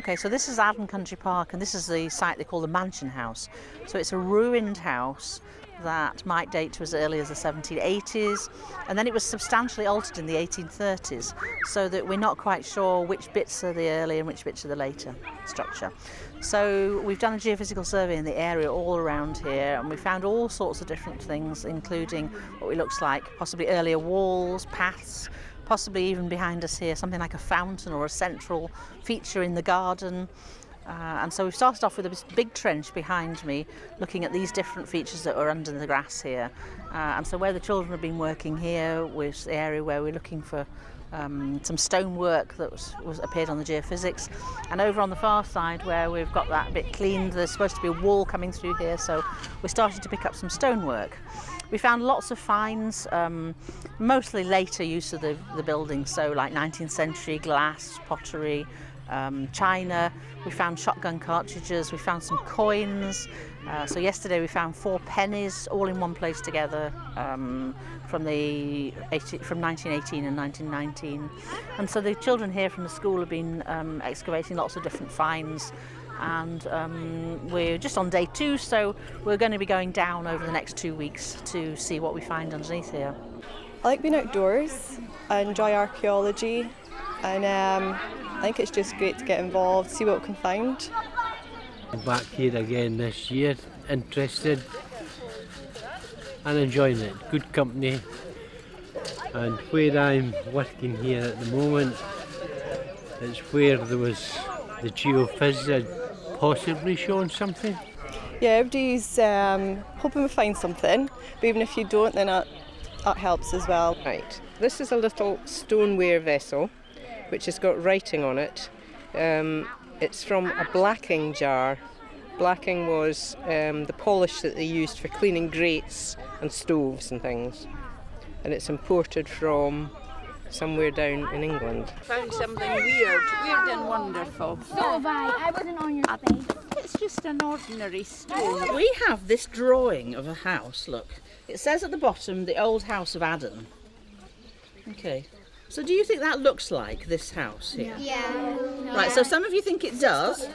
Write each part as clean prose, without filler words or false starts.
Okay, so this is Aden Country Park, and this is the site they call the Mansion House. So it's a ruined house that might date to as early as the 1780s, and then it was substantially altered in the 1830s, so that we're not quite sure which bits are the early and which bits are the later structure. So we've done a geophysical survey in the area all around here, and we found all sorts of different things, including what it looks like possibly earlier walls, paths, possibly even behind us here something like a fountain or a central feature in the garden. And so we've started off with this big trench behind me, looking at these different features that are under the grass here. And so where the children have been working here was the area where we're looking for some stonework that was appeared on the geophysics. And over on the far side where we've got that bit cleaned, there's supposed to be a wall coming through here, so we're starting to pick up some stonework. We found lots of finds, mostly later use of the building, so like 19th century glass, pottery, china. We found shotgun cartridges, we found some coins. So yesterday we found 4 pennies all in one place together from 1918 and 1919. And so the children here from the school have been excavating lots of different finds. And we're just on day 2, so we're going to be going down over the next 2 weeks to see what we find underneath here. I like being outdoors. I enjoy archaeology, and I think it's just great to get involved, see what we can find. I'm back here again this year, interested and enjoying it. Good company, and where I'm working here at the moment, it's where there was the geophys had possibly shown something. Yeah, everybody's hoping we find something, but even if you don't, then that helps as well. Right, this is a little stoneware vessel which has got writing on it. It's from a blacking jar. Blacking was the polish that they used for cleaning grates and stoves and things. And it's imported from somewhere down in England. Found something weird and wonderful. So have I wasn't on your face. It's just an ordinary stone. We have this drawing of a house, look. It says at the bottom, the old house of Aden. Okay. So do you think that looks like this house here? Yeah. Right, so some of you think it does,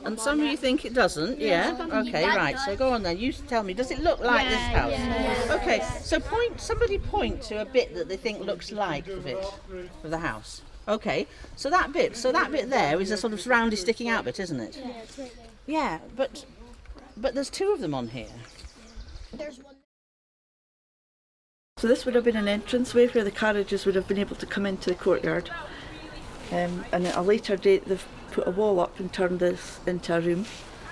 and some of you think it doesn't, yeah? Okay, right, so go on then, you tell me, does it look like this house? Yeah. Okay, so somebody point to a bit that they think looks like the bit of the house. Okay, so that bit there is a sort of roundy sticking out bit, isn't it? Yeah, it's right there. Yeah, but there's 2 of them on here. There's one. So this would have been an entranceway where the carriages would have been able to come into the courtyard. And at a later date they've put a wall up and turned this into a room.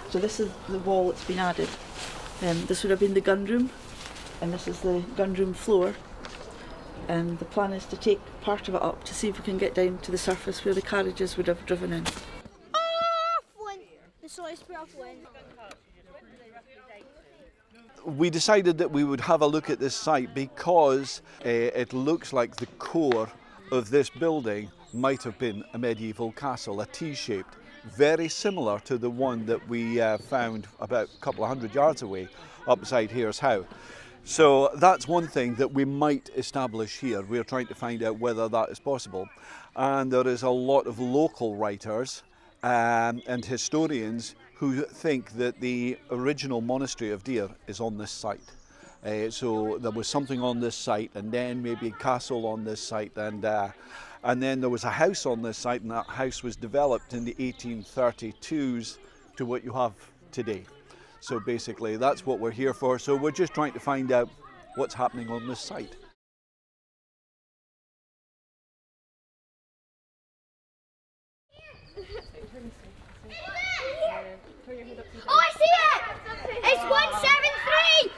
So this is the wall that's been added. This would have been the gun room, and this is the gun room floor. And the plan is to take part of it up to see if we can get down to the surface where the carriages would have driven in. The soil's off wind. We decided that we would have a look at this site because it looks like the core of this building might have been a medieval castle, a T-shaped, very similar to the one that we found about a couple of 100 yards away upside Here's How. So that's one thing that we might establish here. We're trying to find out whether that is possible. And there is a lot of local writers and historians who think that the original monastery of Deir is on this site. So there was something on this site, and then maybe a castle on this site, and then there was a house on this site, and that house was developed in the 1832s to what you have today. So basically that's what we're here for. So we're just trying to find out what's happening on this site. Oh, I see it! It's 173!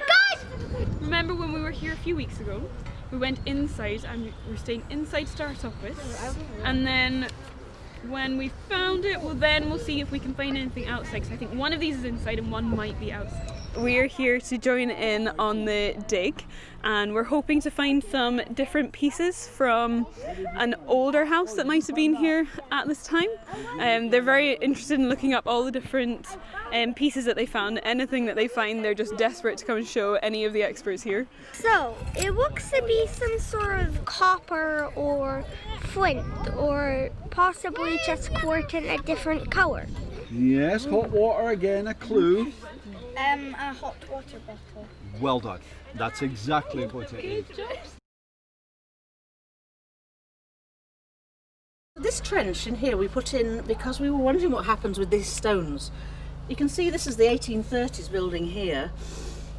Guys! Remember when we were here a few weeks ago? We went inside and we were staying inside to start off with. And then when we found it, we'll see if we can find anything outside. Because I think one of these is inside and one might be outside. We're here to join in on the dig, and we're hoping to find some different pieces from an older house that might have been here at this time. They're very interested in looking up all the different pieces that they found. Anything that they find, they're just desperate to come and show any of the experts here. So, it looks to be some sort of copper or flint, or possibly just quartz in a different colour. Yes, hot water again, a clue. A hot water bottle. Well done. That's exactly what it is. This trench in here we put in because we were wondering what happens with these stones. You can see this is the 1830s building here.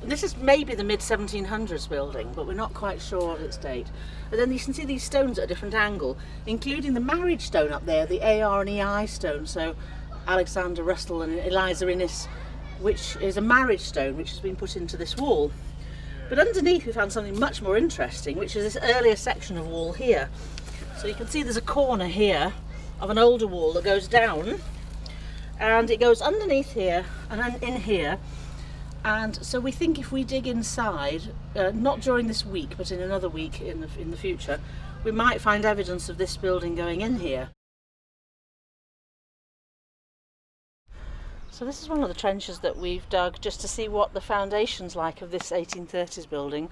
And this is maybe the mid-1700s building, but we're not quite sure of its date. And then you can see these stones at a different angle, including the marriage stone up there, the AR and EI stone. So Alexander Russell and Eliza Innes, which is a marriage stone which has been put into this wall. But underneath we found something much more interesting, which is this earlier section of wall here. So you can see there's a corner here of an older wall that goes down, and it goes underneath here and then in here. And so we think if we dig inside, not during this week but in another week in the future, we might find evidence of this building going in here. So this is one of the trenches that we've dug just to see what the foundation's like of this 1830s building,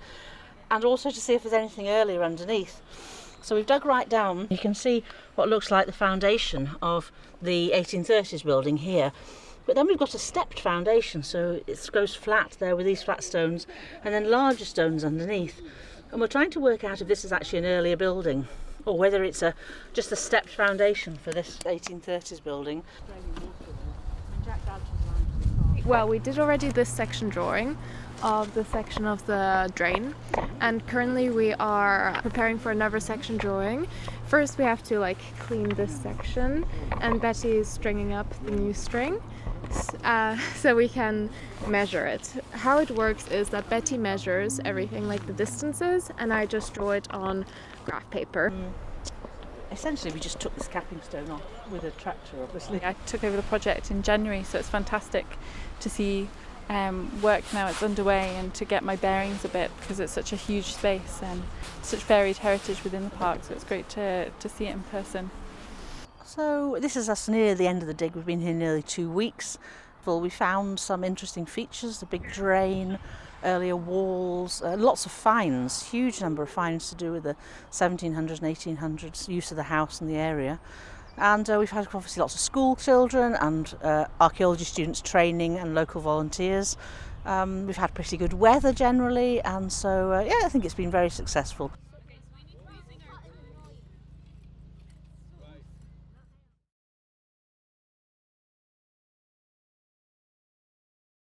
and also to see if there's anything earlier underneath. So we've dug right down. You can see what looks like the foundation of the 1830s building here. But then we've got a stepped foundation, so it goes flat there with these flat stones and then larger stones underneath. And we're trying to work out if this is actually an earlier building or whether it's just a stepped foundation for this 1830s building. Well, we did already this section drawing of the section of the drain, and currently we are preparing for another section drawing. First we have to clean this section, and Betty is stringing up the new string so we can measure it. How it works is that Betty measures everything, like the distances, and I just draw it on graph paper. Essentially we just took this capping stone off with a tractor, obviously. I took over the project in January, so it's fantastic to see work now it's underway and to get my bearings a bit, because it's such a huge space and such varied heritage within the park, so it's great to see it in person. So this is us near the end of the dig. We've been here nearly 2 weeks. Well, we found some interesting features, the big drain, earlier walls, lots of finds, huge number of finds to do with the 1700s and 1800s use of the house and the area. And we've had obviously lots of school children and archaeology students training and local volunteers. We've had pretty good weather generally, and so yeah, I think it's been very successful.